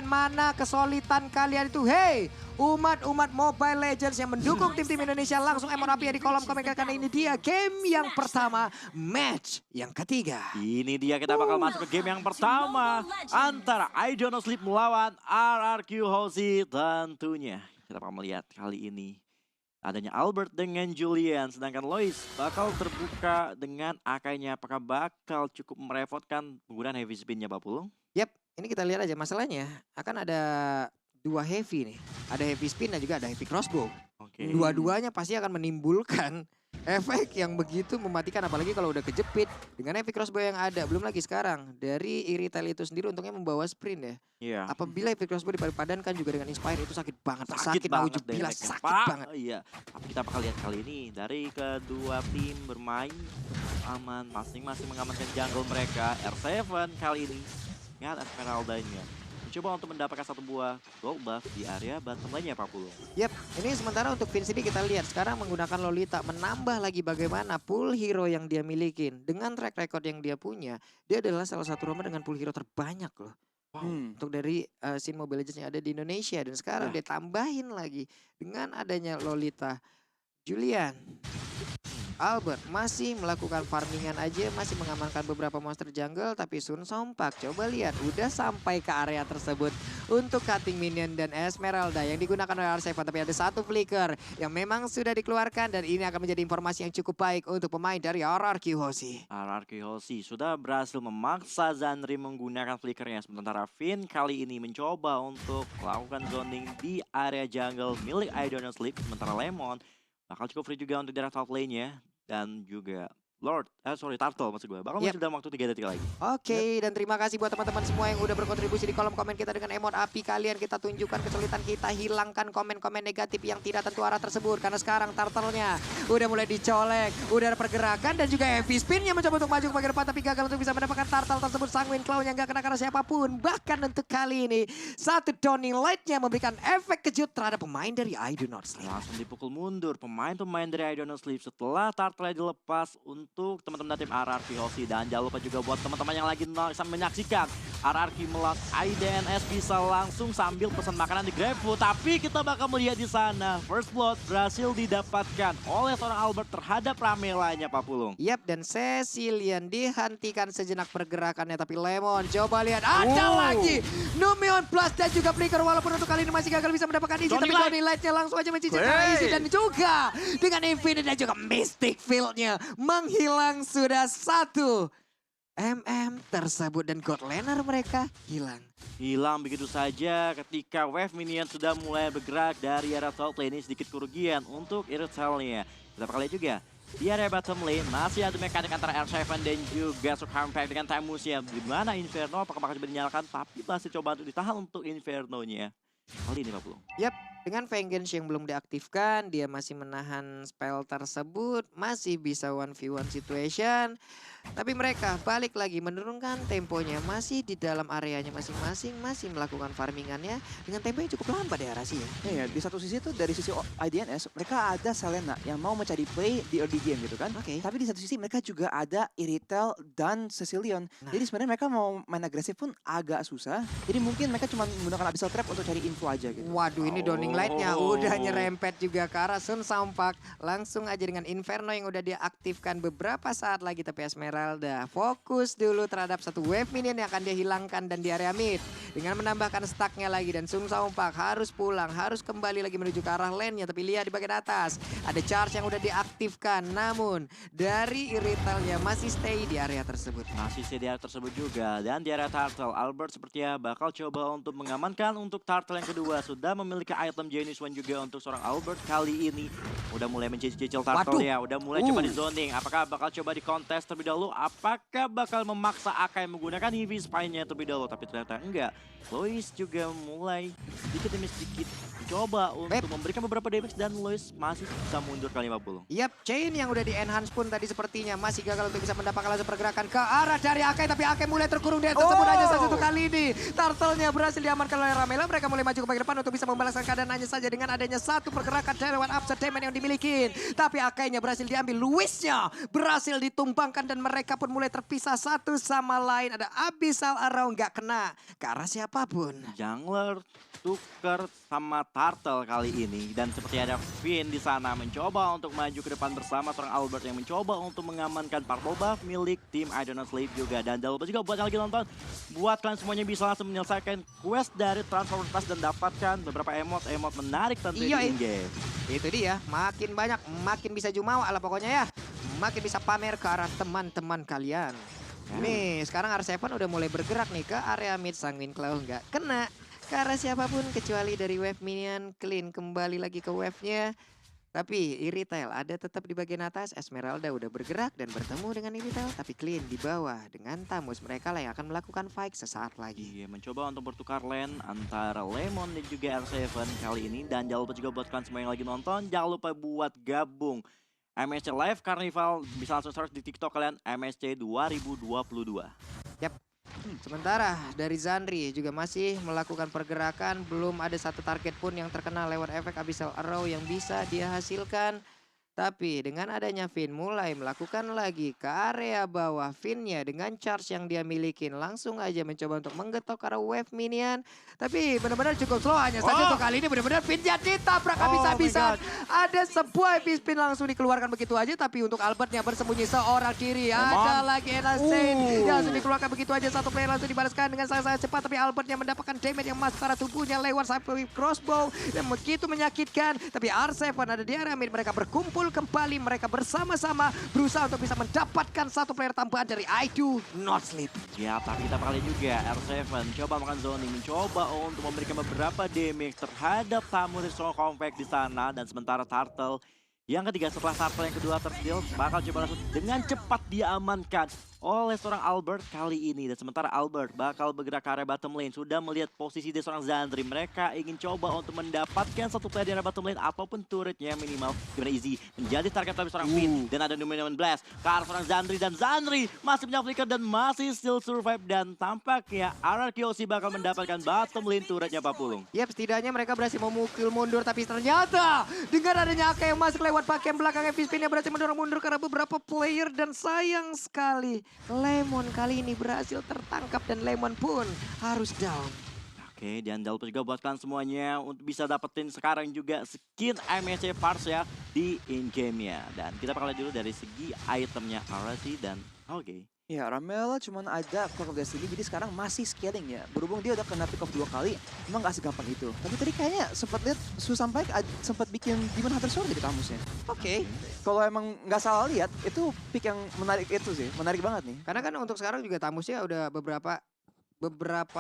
Mana kesulitan kalian itu? Hey, umat-umat Mobile Legends yang mendukung tim-tim Indonesia, langsung emote api ya di kolom komen karena ini dia game yang pertama, match yang ketiga. Ini dia kita bakal masuk ke game yang pertama antara I Don't Know Sleep melawan RRQ Hoshi tentunya. Kita bakal melihat kali ini adanya Albert dengan Julian, sedangkan Lois bakal terbuka dengan Akainya. Apakah bakal cukup merepotkan penggunaan heavy spin-nya Pak Pulung? Yap, ini kita lihat aja masalahnya akan ada dua heavy nih. Ada heavy spin dan juga ada heavy crossbow. Oke. Dua-duanya pasti akan menimbulkan efek yang begitu mematikan, apalagi kalau udah kejepit dengan heavy crossbow yang ada. Belum lagi sekarang dari Irital itu sendiri untungnya membawa sprint ya. Iya. Apabila heavy crossbow dipadankan juga dengan Inspire itu sakit banget. Sakit banget nauzubillah, damage-nya, sakit Pak. banget. Iya. Tapi kita bakal lihat kali ini dari kedua tim bermain aman, masing-masing mengamankan jungle mereka. R7 kali ini ingat Esmeralda-nya mencoba untuk mendapatkan satu buah gold buff di area bottom lane-nya Pak Pulung. Yap, ini sementara untuk Vince ini kita lihat sekarang menggunakan Lolita menambah lagi bagaimana pool hero yang dia milikin. Dengan track record yang dia punya, dia adalah salah satu romer dengan pool hero terbanyak loh. Untuk dari scene Mobile Legends yang ada di Indonesia. Dan sekarang dia tambahin lagi dengan adanya Lolita, Julian, Albert masih melakukan farmingan aja, masih mengamankan beberapa monster jungle, tapi Sun Sompak coba lihat udah sampai ke area tersebut untuk cutting minion dan Esmeralda yang digunakan oleh R7, tapi ada satu flicker yang memang sudah dikeluarkan dan ini akan menjadi informasi yang cukup baik untuk pemain dari RRQ Hoshi. RRQ Hoshi sudah berhasil memaksa Zanri menggunakan flickernya, sementara Finn kali ini mencoba untuk melakukan zoning di area jungle milik I Don't Know Sleep, sementara Lemon bakal cukup free juga untuk daerah top lane-nya. Dan juga Turtle maksud gue. Bakal masih dalam waktu 3 detik lagi. Oke, dan terima kasih buat teman-teman semua yang udah berkontribusi di kolom komen kita dengan emote api kalian. Kita tunjukkan kesulitan kita, hilangkan komen-komen negatif yang tidak tentu arah tersebut. Karena sekarang Turtle-nya udah mulai dicolek, udah ada pergerakan dan juga heavy spin-nya mencoba untuk maju ke bagian depan. Tapi gagal untuk bisa mendapatkan Turtle tersebut. Sanguine Claw yang gak kena karena siapapun. Bahkan untuk kali ini, satu Dawning Light-nya memberikan efek kejut terhadap pemain dari I Do Not Sleep. Langsung dipukul mundur pemain-pemain dari I Don't Know Sleep setelah Turtle dilepas untuk teman-teman tim RRQ Hoshi. Dan jangan lupa juga buat teman-teman yang lagi menyaksikan RRQ melawan IDNS bisa langsung sambil pesan makanan di GrabFood. Tapi kita bakal melihat di sana first blood berhasil didapatkan oleh seorang Albert terhadap Ramelanya Pak Pulung. Yap, dan Cecilian dihentikan sejenak pergerakannya, tapi Lemon coba lihat ada lagi Numion Plus dan juga Flicker, walaupun untuk kali ini masih gagal bisa mendapatkan isi, tapi Dawning Light-nya langsung aja mencicil isi dan juga dengan Infinite dan juga Mystic Field-nya menghilang sudah satu tersebut dan God Laner mereka hilang. Hilang begitu saja ketika wave minion sudah mulai bergerak dari area top lane. Ini sedikit kerugian untuk Irital-nya. Kita bakal lihat juga di area bottom lane masih ada mekanik antara R7 dan juga Surharmpact dengan Timusnya. Di mana Inferno apakah bakal coba dinyalakan, tapi masih coba untuk ditahan untuk Inferno-nya. Kali ini Pak Pulung. Yap, dengan Vengeance yang belum diaktifkan, dia masih menahan spell tersebut, masih bisa 1v1 situation. Tapi mereka balik lagi menurunkan temponya, masih di dalam areanya masing-masing, masih melakukan farmingannya dengan tempo yang cukup lambat ya Rasi ya. Iya, di satu sisi tuh dari sisi IDNS, mereka ada Selena yang mau mencari play di early game gitu kan. Tapi di satu sisi mereka juga ada Irital dan Cecilion. Jadi sebenarnya mereka mau main agresif pun agak susah. Jadi mungkin mereka cuma menggunakan Abyssal Trap untuk cari info aja gitu. Waduh, ini Dawning Light-nya udah nyerempet juga ke arah Sun Sompak. Langsung aja dengan Inferno yang udah dia aktifkan beberapa saat lagi, tapi Esmeralda fokus dulu terhadap satu wave minion yang akan dia hilangkan dan di area mid. Dengan menambahkan stacknya lagi dan Sun Sompak harus pulang, harus kembali lagi menuju ke arah lane-nya. Tapi lihat di bagian atas, ada charge yang udah diaktifkan. Namun dari Irital-nya masih stay di area tersebut. Masih stay di area tersebut juga. Dan di area Turtle, Albert sepertinya bakal coba untuk mengamankan untuk Turtle yang kedua. Sudah memiliki item Genius One juga untuk seorang Albert kali ini. Udah mulai mencicil Turtle ya, udah mulai coba di zoning. Apakah bakal coba di kontes terlebih dahulu? Apakah bakal memaksa Akai menggunakan heavy spine-nya terlebih dahulu? Tapi ternyata enggak. Lois juga mulai sedikit demi sedikit Coba untuk memberikan beberapa damage dan Lois masih bisa mundur kali 50. Yap, Chain yang udah di enhance pun tadi sepertinya masih gagal untuk bisa mendapatkan langsung pergerakan ke arah dari Akai. Tapi Akai mulai terkurung di atas sebut aja satu kali ini. Turtle-nya berhasil diamankan oleh Ramela. Mereka mulai maju ke bagian depan untuk bisa membalaskan keadaan hanya saja dengan adanya satu pergerakan dari lewat upset damage yang dimiliki. Tapi Akai-nya berhasil diambil. Luisnya berhasil ditumbangkan dan mereka pun mulai terpisah satu sama lain. Ada Abyssal Arrow nggak kena ke arah siapapun. Jungler tuker sama Turtle kali ini dan seperti ada Finn di sana mencoba untuk maju ke depan bersama seorang Albert yang mencoba untuk mengamankan purple buff milik tim I Do Not Sleep juga. Dan jangan lupa juga buat yang lagi nonton, buat kalian semuanya bisa langsung menyelesaikan quest dari Transformers Pass dan dapatkan beberapa emot menarik tentunya di in-game. Itu dia, makin banyak, makin bisa jumawa lah pokoknya ya. Makin bisa pamer ke arah teman-teman kalian. Nih, sekarang R7 udah mulai bergerak nih ke area mid. Sanguine Claw nggak kena ke arah siapapun kecuali dari wave minion. Clean kembali lagi ke wave-nya. Tapi Iritail ada tetap di bagian atas. Esmeralda udah bergerak dan bertemu dengan Iritail. Tapi Clean di bawah dengan Tamus. Mereka lah yang akan melakukan fight sesaat lagi. Iya, mencoba untuk bertukar lane antara Lemon dan juga R7 kali ini. Dan jangan lupa juga buat kalian semua yang lagi nonton, jangan lupa buat gabung MSC Live Carnival. Bisa langsung search di TikTok kalian, MSC 2022. Yap. Sementara dari Zandri juga masih melakukan pergerakan. Belum ada satu target pun yang terkena lewat efek Abyssal Arrow yang bisa dia hasilkan. Tapi dengan adanya Finn mulai melakukan lagi ke area bawah. Finn-nya dengan charge yang dia milikin langsung aja mencoba untuk menggetok arah wave minion. Tapi benar-benar cukup slow, hanya saja untuk kali ini benar-benar Finn-nya ditabrak habis-habisan. Ada sebuah spin langsung dikeluarkan begitu aja. Tapi untuk Albert-nya bersembunyi seorang diri. Ada lagi Enasane yang langsung dikeluarkan begitu aja. Satu player langsung dibalaskan dengan sangat-sangat cepat. Tapi Albert-nya mendapatkan damage yang masuk ke arah tubuhnya lewat sampai crossbow. Dan begitu menyakitkan. Tapi R7 ada di area mid, mereka berkumpul kembali, mereka bersama-sama berusaha untuk bisa mendapatkan satu player tambahan dari I Do Not Sleep. Ya, tapi kita kali juga R7 coba makan zoning, mencoba untuk memberikan beberapa damage terhadap tamu dari Strong Compact di sana. Dan sementara Turtle yang ketiga setelah Turtle yang kedua tersteal bakal coba langsung dengan cepat diamankan oleh seorang Albert kali ini. Dan sementara Albert bakal bergerak ke area bottom lane. Sudah melihat posisi dari seorang Zandri. Mereka ingin coba untuk mendapatkan satu player di area bottom lane ataupun turretnya minimal. Gimana Easy menjadi target dari seorang Finn. Dan ada Numenation Blast ke arah seorang Zandri. Dan Zandri masih punya flicker dan masih still survive. Dan tampaknya RRQC bakal mendapatkan bottom lane turretnya Pak Pulung. Yap, setidaknya mereka berhasil memukul mundur. Tapi ternyata dengan adanya Aka yang masuk lewat bagian belakang, Spin-nya berhasil mendorong mundur karena beberapa player. Dan sayang sekali Lemon kali ini berhasil tertangkap dan Lemon pun harus down. Oke, dan jangan lupa juga buat kalian semuanya untuk bisa dapetin sekarang juga skin MSC Parts ya di in-game-nya. Dan kita bakal lihat dulu dari segi itemnya RC dan oke. Ya, Ramela cuma ada Clock of Destiny, jadi sekarang masih scaling ya. Berhubung dia udah kena pick off 2 kali, emang gak segampang itu. Tapi tadi kayaknya sempat lihat Susampai sempat bikin Demon Hunter Sword dari Tamusnya. Oke. Kalau emang nggak salah lihat, itu pick yang menarik itu sih, menarik banget nih. Karena kan untuk sekarang juga Tamusnya udah beberapa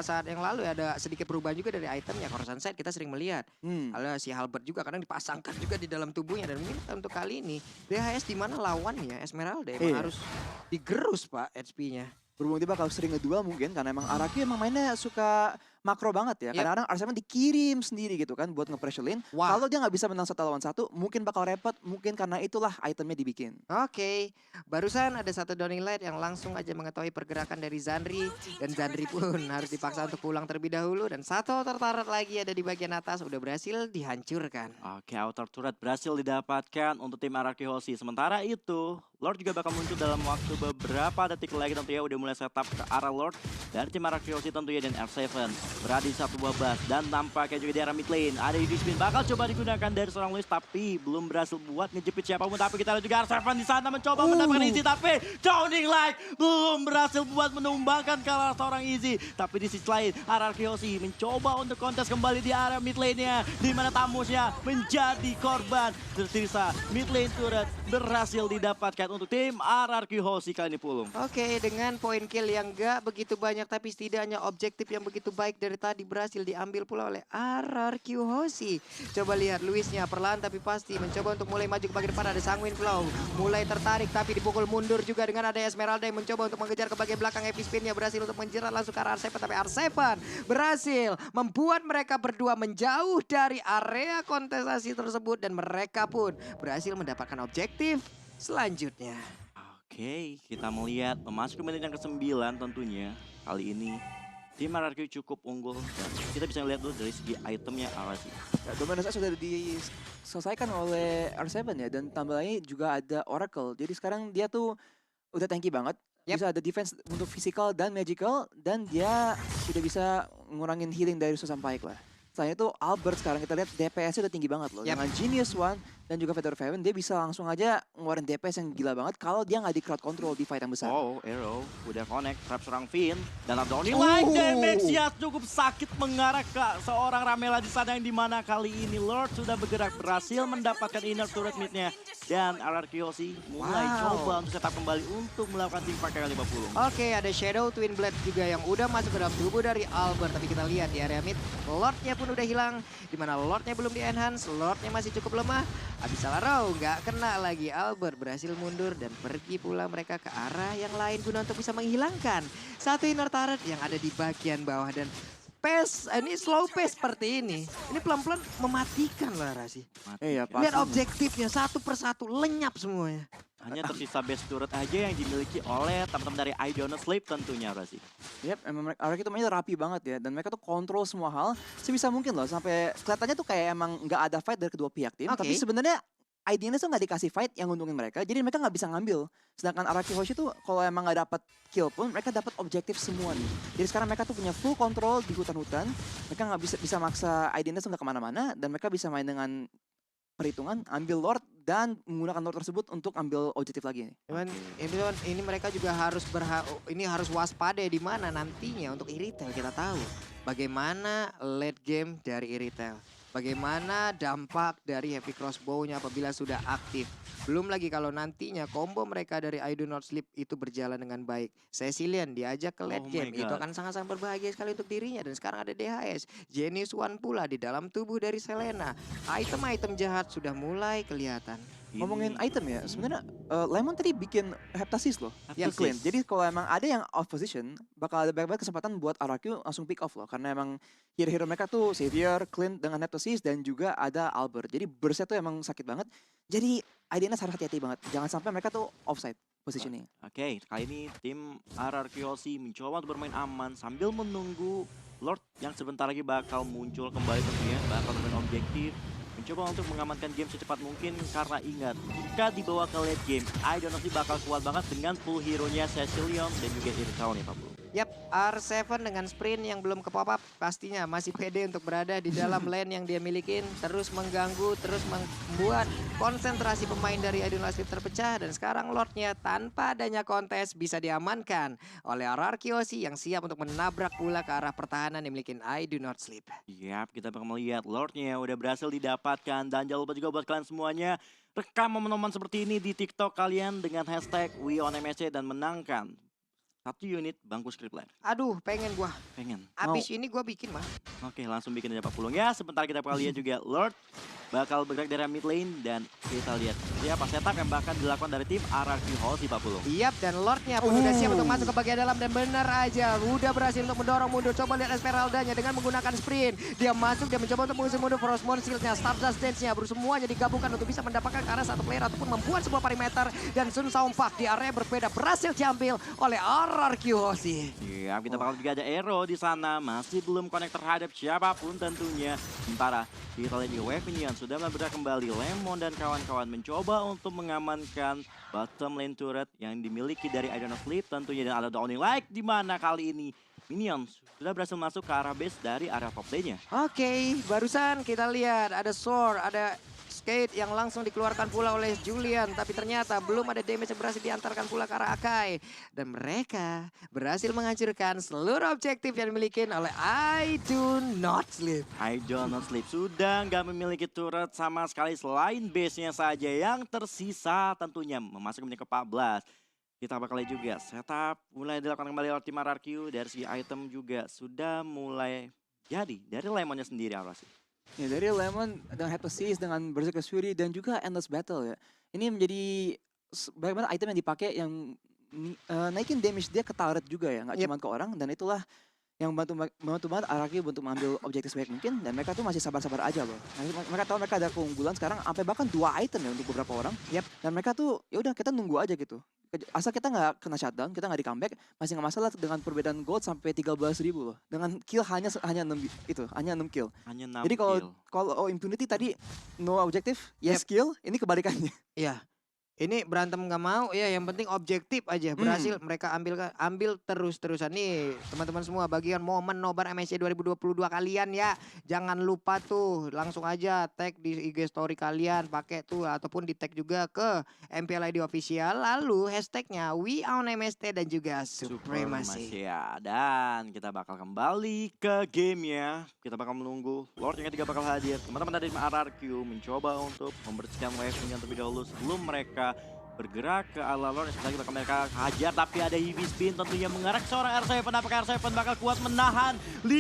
saat yang lalu ya ada sedikit perubahan juga dari itemnya. Coruscant Sight kita sering melihat. Ada si Halberd juga kadang dipasangkan juga di dalam tubuhnya. Dan mungkin untuk kali ini DHS di mana lawannya Esmeralda emang harus digerus Pak HP-nya. Berhubung dia bakal sering ngeduel mungkin karena emang Araki emang mainnya suka makro banget ya. Kadang-kadang Arsenal dikirim sendiri gitu kan buat nge-pressure lane. Kalau dia nggak bisa menang 1 lawan 1, mungkin bakal repot. Mungkin karena itulah itemnya dibikin. Oke, barusan ada satu Downing Light yang langsung aja mengetahui pergerakan dari Zandri. Dan Zandri pun harus dipaksa untuk pulang terlebih dahulu. Dan satu tertarik lagi ada di bagian atas, udah berhasil dihancurkan. Oke, outer turret berhasil didapatkan untuk tim RRQ Hoshi. Sementara itu, Lord juga bakal muncul dalam waktu beberapa detik lagi tentunya. Udah mulai setup ke arah Lord dari tim RRQ Hoshi tentunya dan R7. Berada di satu babas dan nampaknya juga di arah mid lane. Ada Easy Spin bakal coba digunakan dari seorang Luis tapi belum berhasil buat ngejepit siapapun. Tapi kita lihat juga R7 di sana mencoba mendapatkan Easy tapi Downing Light belum berhasil buat menumbangkan kalah seorang Easy. Tapi di sisi lain RRQ Hoshi mencoba untuk kontes kembali di area mid lane-nya di mana Tamusnya menjadi korban. Tersisa mid lane turret berhasil didapatkan untuk tim RRQ Hoshi kali ini Pulung. Oke, dengan poin kill yang gak begitu banyak tapi setidaknya objektif yang begitu baik dari tadi berhasil diambil pula oleh RRQ Hoshi. Coba lihat Luisnya perlahan tapi pasti mencoba untuk mulai maju ke bagian depan. Ada Sanguine Flow mulai tertarik tapi dipukul mundur juga dengan ada Esmeralda yang mencoba untuk mengejar ke bagian belakang. Epic Spin-nya berhasil untuk menjerat langsung ke arah R7 tapi R7 berhasil membuat mereka berdua menjauh dari area kontestasi tersebut dan mereka pun berhasil mendapatkan objektif selanjutnya. Oke, kita melihat memasuki menit yang ke-9 tentunya. Kali ini tim RRQ cukup unggul dan kita bisa lihat dulu dari segi itemnya apa sih. Ya, dominasi sudah diselesaikan oleh R7 ya, dan tambahnya juga ada Oracle. Jadi sekarang dia tuh udah tanky banget. Yep. Bisa ada defense untuk physical dan magical, dan dia sudah bisa ngurangin healing dari Susan Pike lah. Selain itu Albert sekarang kita lihat DPS-nya udah tinggi banget loh. Yep. Dengan Genius One dan juga Feather Faven, dia bisa langsung aja ngeluarin DPS yang gila banget kalau dia nggak di crowd control di fight yang besar. Oh, Arrow udah connect, trap serang Finn. Dan Abdoni like damage-nya cukup sakit mengarah ke seorang Ramela di sana yang dimana kali ini Lord sudah bergerak berhasil mendapatkan inner turret mid-nya. Dan RRQ Hoshi mulai coba untuk setup kembali untuk melakukan team fight kali 50. Oke, ada Shadow Twin Blade juga yang udah masuk ke dalam tubuh dari Albert. Tapi kita lihat di area mid, Lordnya pun udah hilang. Dimana Lordnya belum di-enhance, Lordnya masih cukup lemah. Habis salah row, nggak kena lagi. Albert berhasil mundur dan pergi pula mereka ke arah yang lain guna untuk bisa menghilangkan satu inner turret yang ada di bagian bawah. Dan pace, ini slow pace seperti ini. Ini pelan-pelan mematikan lah Rasi. Iya, Lihat pasti. objektifnya satu persatu lenyap semuanya. Hanya tersisa base turret aja yang dimiliki oleh teman-teman dari I Don't Sleep tentunya Rasi. Yep, emang RRQ itu mainnya rapi banget ya, dan mereka tuh kontrol semua hal sebisa mungkin loh, sampai kelihatannya tuh kayak emang nggak ada fight dari kedua pihak tim, Oke. tapi sebenarnya IDNS tuh nggak dikasih fight yang nguntungin mereka, jadi mereka nggak bisa ngambil. Sedangkan RRQ Hoshi tuh kalau emang nggak dapat kill pun mereka dapat objektif semua nih. Jadi sekarang mereka tuh punya full control di hutan-hutan, mereka nggak bisa maksa IDNS nggak kemana-mana, dan mereka bisa main dengan perhitungan, ambil Lord dan menggunakan Lord tersebut untuk ambil objektif lagi. Cuman ini mereka juga harus harus waspada di mana nantinya untuk Iritel kita tahu bagaimana late game dari Iritel. Bagaimana dampak dari Heavy Crossbow-nya apabila sudah aktif. Belum lagi kalau nantinya combo mereka dari I Do Not Sleep itu berjalan dengan baik. Cecilian diajak ke late Oh my game. Itu God. akan sangat-sangat berbahagia sekali untuk dirinya. Dan sekarang ada DHS. Genius One pula di dalam tubuh dari Selena. Item-item jahat sudah mulai kelihatan. Ngomongin item ya, sebenarnya Lemon tadi bikin Heptasis loh, Ya, di Clint. Jadi kalau emang ada yang off position, bakal ada banyak kesempatan buat RRQ langsung pick off loh. Karena emang hero-hero mereka tuh Xavier, Clint dengan Heptasis, dan juga ada Albert. Jadi burstnya tuh emang sakit banget. Jadi IDNS harus hati-hati banget. Jangan sampai mereka tuh offside positioning. Oke, kali ini tim RRQ Hoshi mencoba untuk bermain aman sambil menunggu Lord yang sebentar lagi bakal muncul kembali tentunya, bakal bermain objektif. Mencoba untuk mengamankan game secepat mungkin karena ingat, jika dibawa ke late game, I Don't Know bakal kuat banget dengan full hero-nya Cecilion dan juga Irital nih Pak Bro. Yap, R7 dengan sprint yang belum ke pop up pastinya masih pede untuk berada di dalam lane yang dia milikin. Terus mengganggu, terus membuat konsentrasi pemain dari I Do Not Sleep terpecah. Dan sekarang Lordnya tanpa adanya kontes bisa diamankan oleh RRQ Hoshi yang siap untuk menabrak pula ke arah pertahanan yang dimiliki I Do Not Sleep. Yap, kita bakal melihat Lordnya udah berhasil didapatkan. Dan jangan lupa juga buat kalian semuanya, rekam momen-momen seperti ini di TikTok kalian dengan hashtag WeOnMSC dan menangkan 1 unit bangku script lab. Aduh, pengen gua. Pengen. Abis ini gua bikin mah. Oke, langsung bikin aja Pak Pulung ya. Sebentar kita bakal lihat juga Lord bakal bergerak dari mid lane dan kita lihat siapa setup yang bakal dilakukan dari tim RRQ Hoshi Pak Pulung. Yap, dan Lordnya pun udah siap untuk masuk ke bagian dalam dan benar aja udah berhasil untuk mendorong mundur. Coba lihat Esmeraldanya dengan menggunakan sprint. Dia masuk, dia mencoba untuk mengusir mundur Frostmourne Shield-nya, Stardust Dance-nya, semuanya digabungkan untuk bisa mendapatkan ke arah satu player ataupun membuat sebuah perimeter. Dan Sun Saumpak di area berbeda berhasil diambil oleh RRQ Hoshi. Iya, kita bakal juga ada Arrow di sana, masih belum connect terhadap siapapun tentunya. Sementara kita lihat juga Wavinian sudah bergerak kembali. Lemon dan kawan-kawan mencoba untuk mengamankan bottom lane turret yang dimiliki dari I Don't Know Sleep tentunya, dan ada Downing Like di mana kali ini Minions sudah berhasil masuk ke arah base dari area top lane-nya. Oke, barusan kita lihat ada Sword, ada Skate yang langsung dikeluarkan pula oleh Julian. Tapi ternyata belum ada damage yang berhasil diantarkan pula ke arah Akai. Dan mereka berhasil menghancurkan seluruh objektif yang dimiliki oleh I Do Not Sleep. I Don't Know Sleep sudah nggak memiliki turret sama sekali selain base-nya saja yang tersisa tentunya memasuki menit ke-14. Kita bakal lihat juga setup mulai dilakukan kembali oleh tim RRQ. Dari segi item juga sudah mulai jadi dari Lemonnya sendiri apa sih? Ya, dari Lemon dengan Hypnosis, dengan Berserker Fury, dan juga Endless Battle ya. Ini menjadi bagaimana item yang dipakai yang naikin damage dia ke turret juga ya, nggak cuma ke orang. Dan itulah yang membantu banget RRQ untuk mengambil objektif sebaik mungkin. Dan mereka tuh masih sabar-sabar aja loh. Mereka tahu mereka ada keunggulan sekarang sampai bahkan 2 item ya untuk beberapa orang. Dan mereka tuh ya udah kita nunggu aja gitu. Asal kita nggak kena shutdown, kita nggak di comeback, masih nggak masalah dengan perbedaan gold sampai 13.000 loh. Dengan kill hanya 6 kill. Hanya 6 Jadi kill. kalau Impunity tadi no objektif, yes kill, ini kebalikannya. Iya. Ini berantem nggak mau ya, yang penting objektif aja. Berhasil mereka ambil terus-terusan nih teman-teman semua, bagian momen nobar MSC 2022 kalian ya. Jangan lupa tuh langsung aja tag di IG story kalian, pakai tuh ataupun di tag juga ke MPL ID official, lalu hashtagnya We On MST dan juga Supremacy. Ya, dan kita bakal kembali ke gamenya. Kita bakal menunggu Lord yang ketiga bakal hadir. Teman-teman dari RRQ mencoba untuk membersihkan wave-nya terlebih dahulu sebelum mereka bergerak ke ala Lord. Lagi bakal mereka hajar, tapi ada Heavy Spin tentunya mengarah ke seorang R7. Apakah R7 bakal kuat menahan 5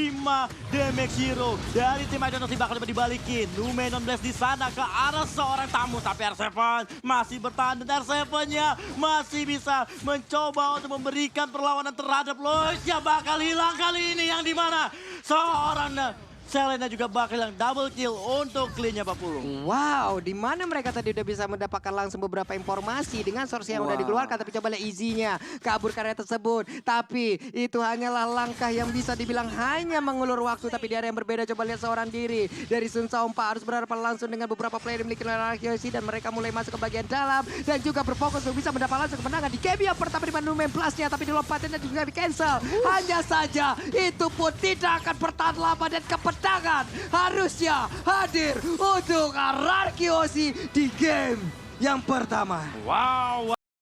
damage hero dari tim Idonasi? Bakal dibalikin Numenon Blast di sana ke arah seorang tamu, tapi R7 masih bertahan dan R7-nya masih bisa mencoba untuk memberikan perlawanan terhadap Lois yang bakal hilang kali ini, yang dimana seorang Selena juga bakal hilang double kill untuk clean-nya Papulung. Wow, di mana mereka tadi udah bisa mendapatkan langsung beberapa informasi dengan source yang udah dikeluarkan, tapi coba lihat easy-nya kabur karya tersebut. Tapi itu hanyalah langkah yang bisa dibilang hanya mengulur waktu, tapi di area yang berbeda. Coba lihat seorang diri dari Sun Saompa harus berhadapan langsung dengan beberapa player yang dimiliki oleh RRQ, dan mereka mulai masuk ke bagian dalam dan juga berfokus untuk bisa mendapat langsung kemenangan di game yang pertama di Numen Plus-nya, tapi di lompatannya juga di cancel. Hanya saja itu pun tidak akan bertahan lama dan kemenangan harusnya hadir untuk RRQ di game yang pertama. Wow.